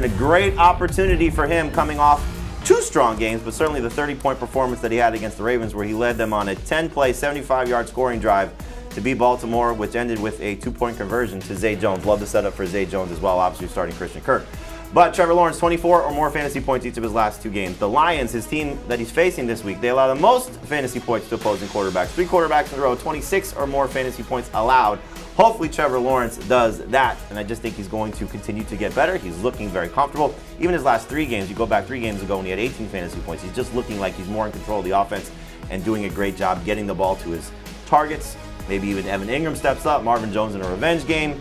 a great opportunity for him coming off 2 strong games, but certainly the 30-point performance that he had against the Ravens, where he led them on a 10-play, 75-yard scoring drive to beat Baltimore, which ended with a 2-point conversion to Zay Jones. Love the setup for Zay Jones as well, obviously starting Christian Kirk. But Trevor Lawrence, 24 or more fantasy points each of his last 2 games. The Lions, his team that he's facing this week, they allow the most fantasy points to opposing quarterbacks. 3 quarterbacks in a row, 26 or more fantasy points allowed. Hopefully Trevor Lawrence does that, and I just think he's going to continue to get better. He's looking very comfortable. Even his last 3 games, you go back 3 games ago when he had 18 fantasy points, he's just looking like he's more in control of the offense and doing a great job getting the ball to his targets. Maybe even Evan Ingram steps up, Marvin Jones in a revenge game.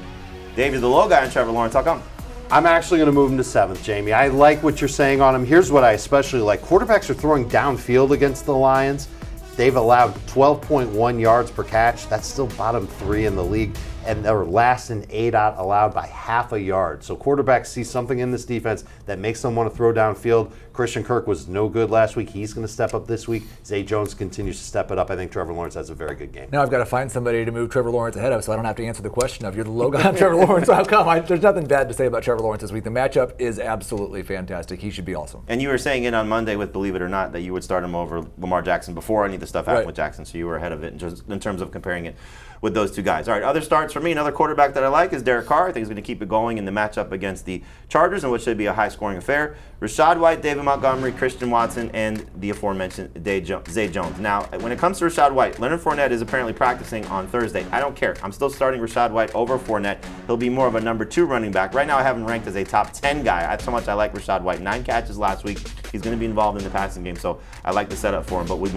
Dave, you're the low guy on Trevor Lawrence. How come? I'm actually going to move him to 7th, Jamie. I like what you're saying on him. Here's what I especially like. Quarterbacks are throwing downfield against the Lions. They've allowed 12.1 yards per catch. That's still bottom 3 in the league. And they're last in ADOT allowed by half a yard. So quarterbacks see something in this defense that makes them want to throw downfield. Christian Kirk was no good last week. He's going to step up this week. Zay Jones continues to step it up. I think Trevor Lawrence has a very good game. Now I've got to find somebody to move Trevor Lawrence ahead of, so I don't have to answer the question of you're the low guy on Trevor Lawrence. How come? There's nothing bad to say about Trevor Lawrence this week. The matchup is absolutely fantastic. He should be awesome. And you were saying it on Monday with Believe It or Not that you would start him over Lamar Jackson before any of the stuff happened with Jackson, so you were ahead of it in terms of comparing it with those 2 guys. All right, other starts for me. Another quarterback that I like is Derek Carr. I think he's going to keep it going in the matchup against the Chargers, in which should be a high-scoring affair. Rashad White, David Montgomery, Christian Watson, and the aforementioned Zay Jones. Now, when it comes to Rashad White, Leonard Fournette is apparently practicing on Thursday. I don't care. I'm still starting Rashad White over Fournette. He'll be more of a number 2 running back. Right now, I have him ranked as a top 10 guy. That's how much I like Rashad White. 9 catches last week. He's going to be involved in the passing game, so I like the setup for him. But we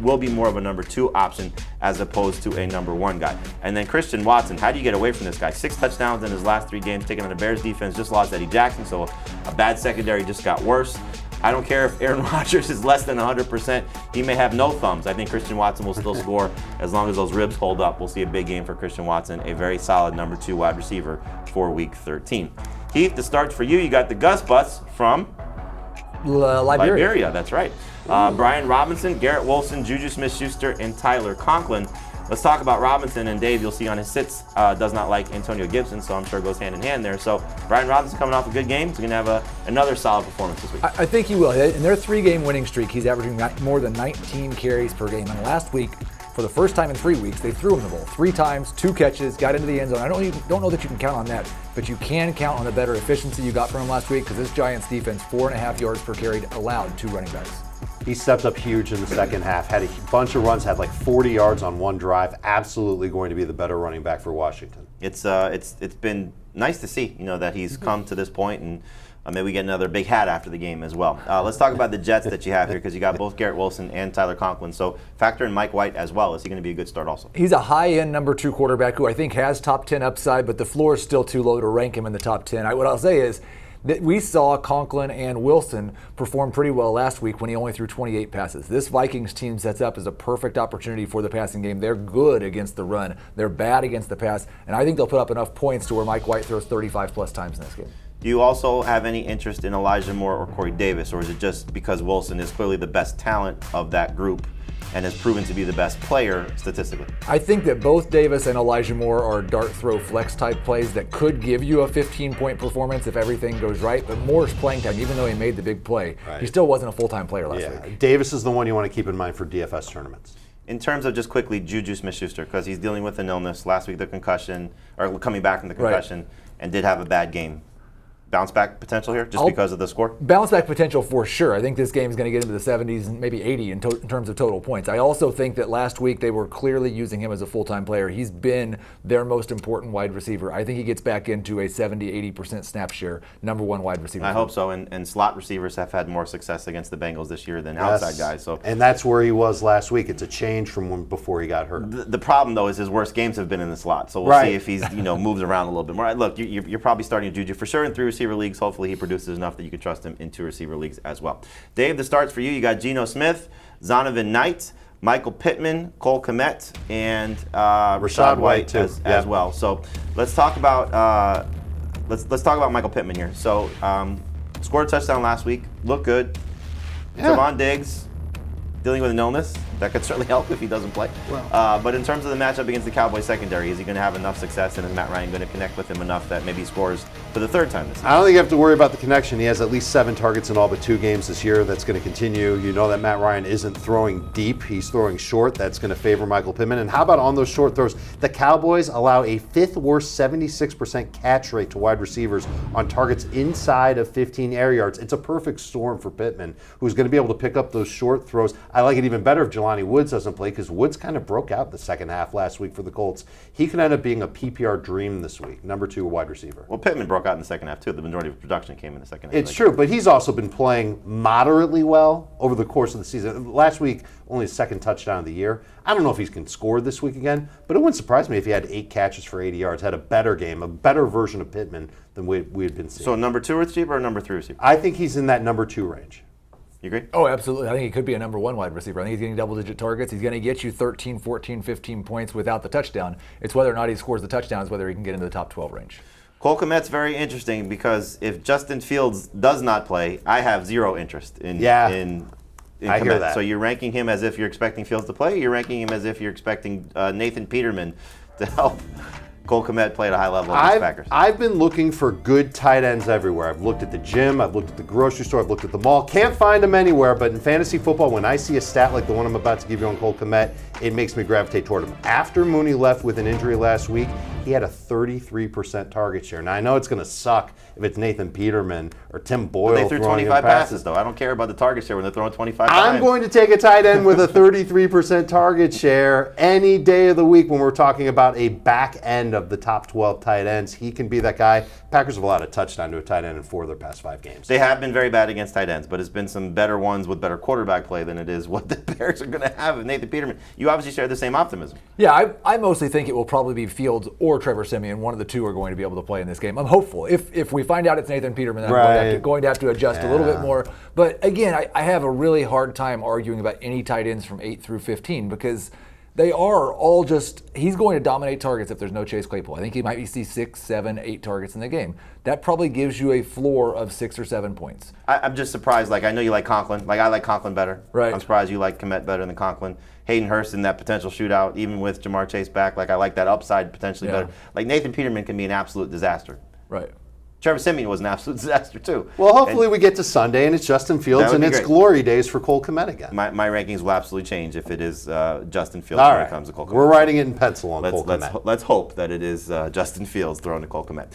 will be more of a number 2 option as opposed to a number 1 guy. And then Christian Watson, how do you get away from this guy? 6 touchdowns in his last 3 games, taking on the Bears defense. Just lost Eddie Jackson, so a bad secondary just got worse. I don't care if Aaron Rodgers is less than 100%. He may have no thumbs. I think Christian Watson will still score as long as those ribs hold up. We'll see a big game for Christian Watson, a very solid number 2 wide receiver for Week 13. Heath, the starts for you. You got the Gus Bus from Liberia. That's right. Brian Robinson, Garrett Wilson, Juju Smith-Schuster, and Tyler Conklin. Let's talk about Robinson, and Dave, you'll see on his sits, does not like Antonio Gibson, so I'm sure it goes hand in hand there. So Brian Robinson coming off a good game. He's going to have another solid performance this week. I think he will. In their 3-game winning streak, he's averaging more than 19 carries per game. And last week, for the first time in 3 weeks, they threw him the ball 3 times, 2 catches, got into the end zone. I don't know that you can count on that, but you can count on the better efficiency you got from him last week, because this Giants defense, 4.5 yards per carry, allowed 2 running backs. He stepped up huge in the second half, had a bunch of runs, had like 40 yards on 1 drive. Absolutely going to be the better running back for Washington. It's been nice to see, that he's come to this point, and maybe we get another big hat after the game as well. Let's talk about the Jets that you have here, because you got both Garrett Wilson and Tyler Conklin. So factor in Mike White as well. Is he going to be a good start also? He's a high-end number 2 quarterback who I think has top 10 upside, but the floor is still too low to rank him in the top 10. What I'll say is that we saw Conklin and Wilson perform pretty well last week when he only threw 28 passes. This Vikings team sets up as a perfect opportunity for the passing game. They're good against the run. They're bad against the pass, and I think they'll put up enough points to where Mike White throws 35-plus times in this game. Do you also have any interest in Elijah Moore or Corey Davis, or is it just because Wilson is clearly the best talent of that group and has proven to be the best player statistically? I think that both Davis and Elijah Moore are dart throw flex type plays that could give you a 15-point performance if everything goes right, but Moore's playing time, even though he made the big play, he still wasn't a full-time player last week. Davis is the one you want to keep in mind for DFS tournaments. In terms of just quickly, Juju Smith-Schuster, because he's dealing with an illness, last week the concussion, or coming back from the concussion, and did have a bad game. Bounce back potential here, just because of the score? Bounce back potential for sure. I think this game is going to get into the 70s and maybe 80 in terms of total points. I also think that last week they were clearly using him as a full-time player. He's been their most important wide receiver. I think he gets back into a 70-80% snap share, number 1 wide receiver. I hope so, and slot receivers have had more success against the Bengals this year than outside guys. So, and that's where he was last week. It's a change from when before he got hurt. The problem, though, is his worst games have been in the slot. So we'll see if he's moves around a little bit more. Look, you're probably starting Juju for sure in 3 receiver leagues. Hopefully he produces enough that you can trust him in 2 receiver leagues as well. Dave, the starts for you. You got Geno Smith, Zonovan Knight, Michael Pittman, Cole Kmet, and Rashad White as well. So let's talk about let's talk about Michael Pittman here. So scored a touchdown last week, looked good. Javon Diggs, dealing with an illness. That could certainly help if he doesn't play. But in terms of the matchup against the Cowboys secondary, is he going to have enough success, and is Matt Ryan going to connect with him enough that maybe he scores for the third time this season? I don't think you have to worry about the connection. He has at least 7 targets in all but 2 games this year. That's going to continue. You know that Matt Ryan isn't throwing deep. He's throwing short. That's going to favor Michael Pittman. And how about on those short throws? The Cowboys allow a 5th worst 76% catch rate to wide receivers on targets inside of 15 air yards. It's a perfect storm for Pittman, who's going to be able to pick up those short throws. I like it even better if Jelani Woods doesn't play, because Woods kind of broke out the second half last week for the Colts. He could end up being a PPR dream this week, number 2 wide receiver. Well, Pittman broke out in the second half, too. The majority of production came in the second half. It's true, but he's also been playing moderately well over the course of the season. Last week, only his 2nd touchdown of the year. I don't know if he can score this week again, but it wouldn't surprise me if he had 8 catches for 80 yards, had a better game, a better version of Pittman than we had been seeing. So number 2 receiver or number 3 receiver? I think he's in that number 2 range. You agree? Oh, absolutely. I think he could be a number 1 wide receiver. I think he's getting double-digit targets. He's going to get you 13, 14, 15 points without the touchdown. It's whether or not he scores the touchdowns, whether he can get into the top 12 range. Cole Kmet's very interesting because if Justin Fields does not play, I have 0 interest in I hear Kmet. that. So you're ranking him as if you're expecting Fields to play, or you're ranking him as if you're expecting Nathan Peterman to help Cole Kmet play at a high level against Packers. I've been looking for good tight ends everywhere. I've looked at the gym, I've looked at the grocery store, I've looked at the mall. Can't find them anywhere, but in fantasy football, when I see a stat like the one I'm about to give you on Cole Kmet, it makes me gravitate toward him. After Mooney left with an injury last week, he had a 33% target share. Now, I know it's going to suck if it's Nathan Peterman or Tim Boyle. But they threw 25 passes, though. I don't care about the target share when they're throwing 25 times. I'm going to take a tight end with a 33% target share any day of the week when we're talking about a back end of the top 12 tight ends. He can be that guy. Packers have allowed a touchdown to a tight end in 4 of their past 5 games. They have been very bad against tight ends, but it's been some better ones with better quarterback play than it is what the Bears are going to have with Nathan Peterman. You obviously share the same optimism. Yeah, I mostly think it will probably be Fields or Trevor Siemian. One of the 2 are going to be able to play in this game. I'm hopeful. If we find out it's Nathan Peterman, then I'm going to have to adjust a little bit more. But again, I have a really hard time arguing about any tight ends from 8 through 15 because they are all just, he's going to dominate targets if there's no Chase Claypool. I think he might see 6, 7, 8 targets in the game. That probably gives you a floor of 6 or 7 points. I'm just surprised. Like, I know you like Conklin. Like, I like Conklin better. Right. I'm surprised you like Kmet better than Conklin. Hayden Hurst in that potential shootout, even with Jamar Chase back, like, I like that upside potentially better. Like, Nathan Peterman can be an absolute disaster. Right. Trevor Siemian was an absolute disaster, too. Well, hopefully we get to Sunday and it's Justin Fields and it's great. glory days for Cole Kmet again. My rankings will absolutely change if it is Justin Fields All when right. it comes to Cole Kmet. We're writing it in pencil on Cole Let's Kmet. hope that it is Justin Fields throwing to Cole Kmet.